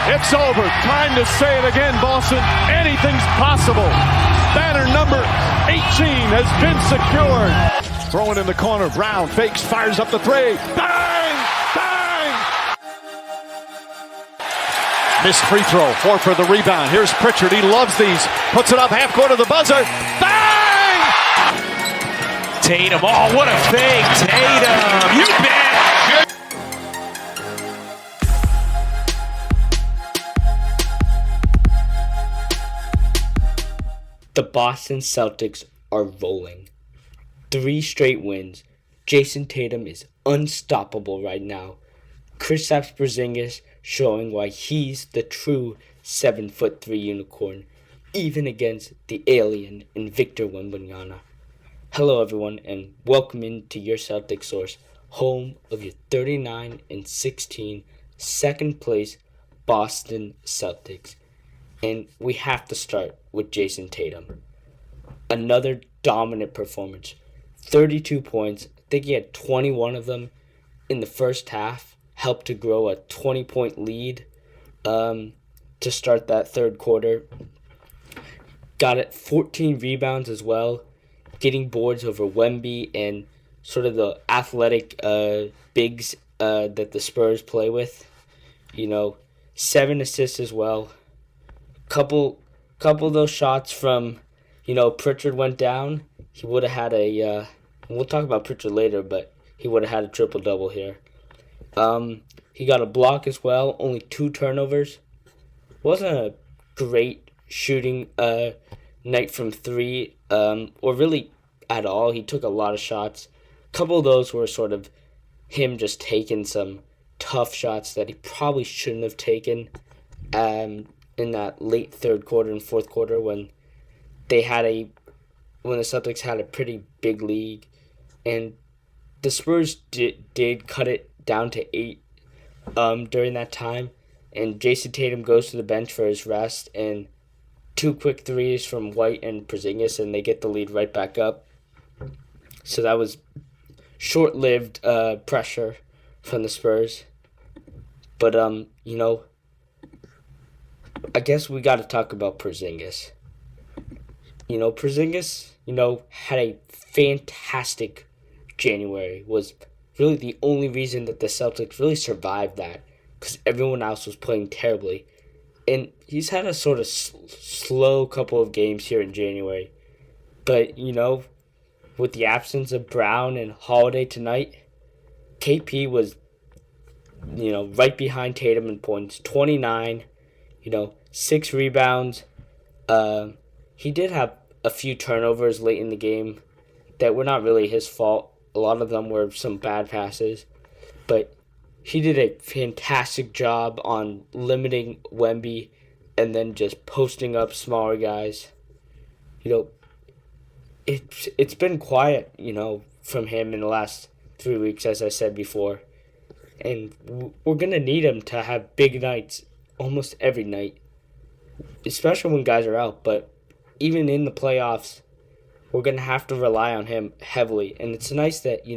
It's over. Time to say it again, Boston. Anything's possible. Banner number 18 has been secured. Throwing in the corner. Brown fakes, fires up the three. Bang! Bang! Missed free throw. Horford the rebound. Here's Pritchard. He loves these. Puts it up half court of the buzzer. Bang! Tatum. Oh, what a fake. Tatum. You bet. The Boston Celtics are rolling. 3 straight wins. Jayson Tatum is unstoppable right now. Kristaps Porzingis showing why he's the true 7'3" unicorn, even against the alien in Victor Wembanyama. Hello everyone, and welcome into your Celtics source, home of your 39-16 second place Boston Celtics. And we have to start with Jayson Tatum. Another dominant performance. 32 points. I think he had 21 of them in the first half. Helped to grow a 20-point lead to start that third quarter. Got it 14 rebounds as well. Getting boards over Wemby and sort of the athletic bigs that the Spurs play with. 7 assists as well. Couple of those shots from, Pritchard went down. He would have had a, we'll talk about Pritchard later, but he would have had a triple-double here. He got a block as well, only 2 turnovers. Wasn't a great shooting night from 3, or really at all. He took a lot of shots. A couple of those were sort of him just taking some tough shots that he probably shouldn't have taken. In that late third quarter and fourth quarter when the Celtics had a pretty big lead, and the Spurs did cut it down to 8 during that time, and Jayson Tatum goes to the bench for his rest, and 2 quick threes from White and Porzingis, and they get the lead right back up. So that was short-lived pressure from the Spurs, but I guess we got to talk about Porzingis. Porzingis, had a fantastic January. Was really the only reason that the Celtics really survived that, because everyone else was playing terribly. And he's had a sort of slow couple of games here in January. But, with the absence of Brown and Holiday tonight, KP was, right behind Tatum in points, 29. 6 rebounds. He did have a few turnovers late in the game that were not really his fault. A lot of them were some bad passes. But he did a fantastic job on limiting Wemby and then just posting up smaller guys. It's been quiet, from him in the last 3 weeks, as I said before. And we're going to need him to have big nights almost every night, especially when guys are out. But even in the playoffs, we're going to have to rely on him heavily. And it's nice that,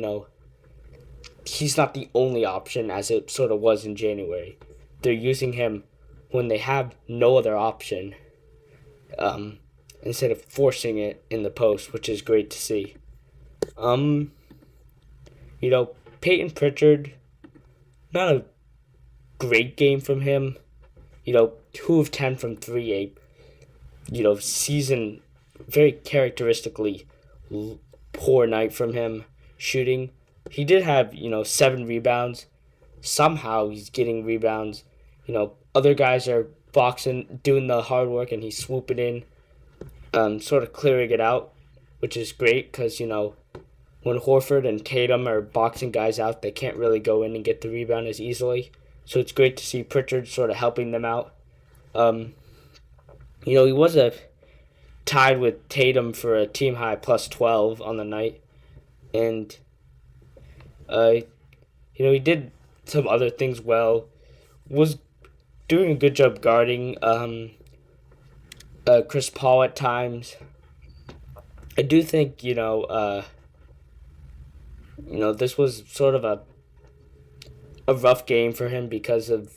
he's not the only option as it sort of was in January. They're using him when they have no other option, instead of forcing it in the post, which is great to see. Payton Pritchard, not a great game from him. 2 of 10 from 3, season, very characteristically poor night from him shooting. He did have, 7 rebounds. Somehow he's getting rebounds. Other guys are boxing, doing the hard work, and he's swooping in, sort of clearing it out, which is great because, when Horford and Tatum are boxing guys out, they can't really go in and get the rebound as easily. So it's great to see Pritchard sort of helping them out. He was tied with Tatum for a team high plus 12 on the night. And, he did some other things well. Was doing a good job guarding Chris Paul at times. I do think, this was sort of a rough game for him because of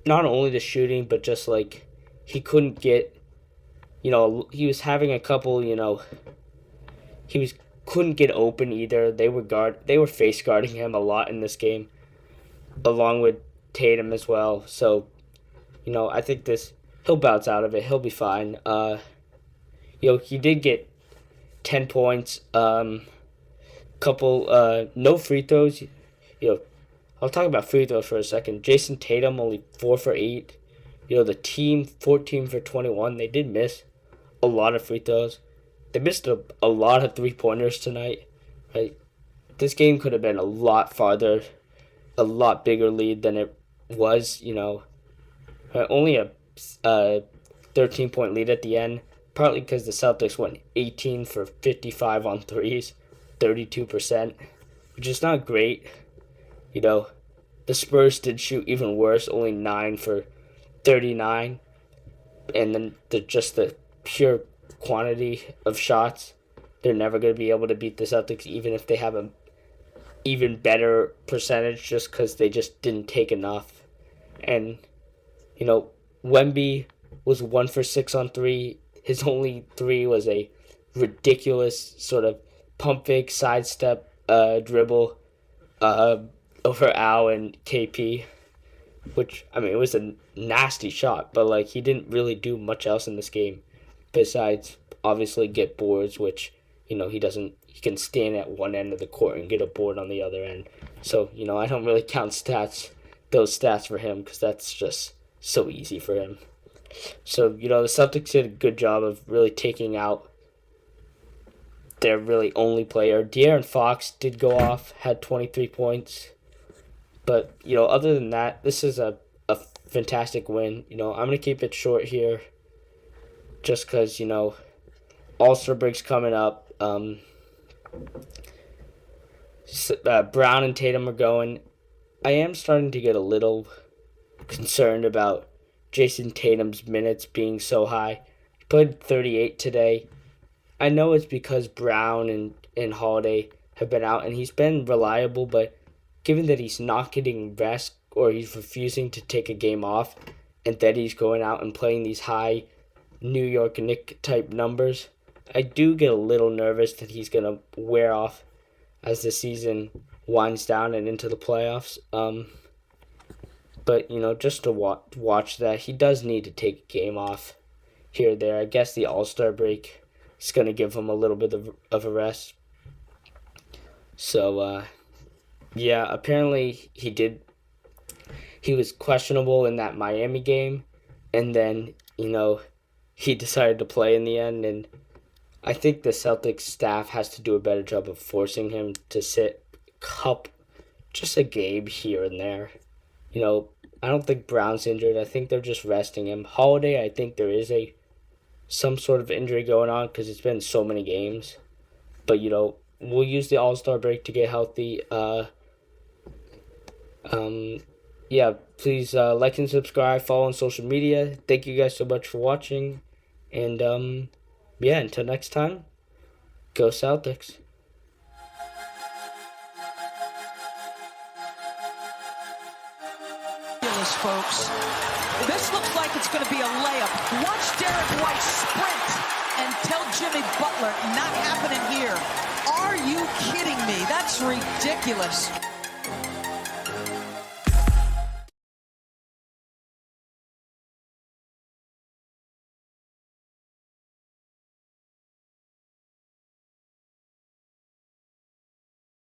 not only the shooting, but just like he couldn't get, he was having a couple, couldn't get open either. They were face guarding him a lot in this game, along with Tatum as well. So, I think he'll bounce out of it. He'll be fine. He did get 10 points, couple no free throws. I'll talk about free throws for a second. Jayson Tatum only 4 for 8. The team 14 for 21. They did miss a lot of free throws. They missed a lot of 3-pointers tonight. Right? This game could have been a lot farther, a lot bigger lead than it was. Only a 13-point lead at the end. Partly because the Celtics went 18 for 55 on threes, 32%, which is not great. The Spurs did shoot even worse, only 9 for 39. And then the pure quantity of shots, they're never going to be able to beat the Celtics, even if they have a even better percentage, just because they just didn't take enough. And, Wemby was 1 for 6 on 3. His only 3 was a ridiculous sort of pump fake, sidestep, dribble over Al and KP, which, it was a nasty shot, but, he didn't really do much else in this game besides, obviously, get boards, which, he can stand at one end of the court and get a board on the other end. So, I don't really count those stats for him, because that's just so easy for him. So, the Celtics did a good job of really taking out their really only player. De'Aaron Fox did go off, had 23 points. But, other than that, this is a fantastic win. I'm going to keep it short here just because, All-Star break's coming up. Brown and Tatum are going. I am starting to get a little concerned about Jayson Tatum's minutes being so high. He played 38 today. I know it's because Brown and Holiday have been out, and he's been reliable, but given that he's not getting rest or he's refusing to take a game off, and that he's going out and playing these high New York Knicks type numbers, I do get a little nervous that he's going to wear off as the season winds down and into the playoffs. But, just to watch that, he does need to take a game off here or there. I guess the All-Star break is going to give him a little bit of a rest. So, apparently he was questionable in that Miami game, and then, he decided to play in the end, and I think the Celtics staff has to do a better job of forcing him to sit just a game here and there. I don't think Brown's injured. I think they're just resting him. Holiday, I think there is some sort of injury going on because it's been so many games. But, we'll use the All-Star break to get healthy. Please like and subscribe, follow on social media. Thank you guys so much for watching. And, until next time, go Celtics. Folks, this looks like it's going to be a layup. Watch Derrick White sprint and tell Jimmy Butler, not happening here. Are you kidding me? That's ridiculous.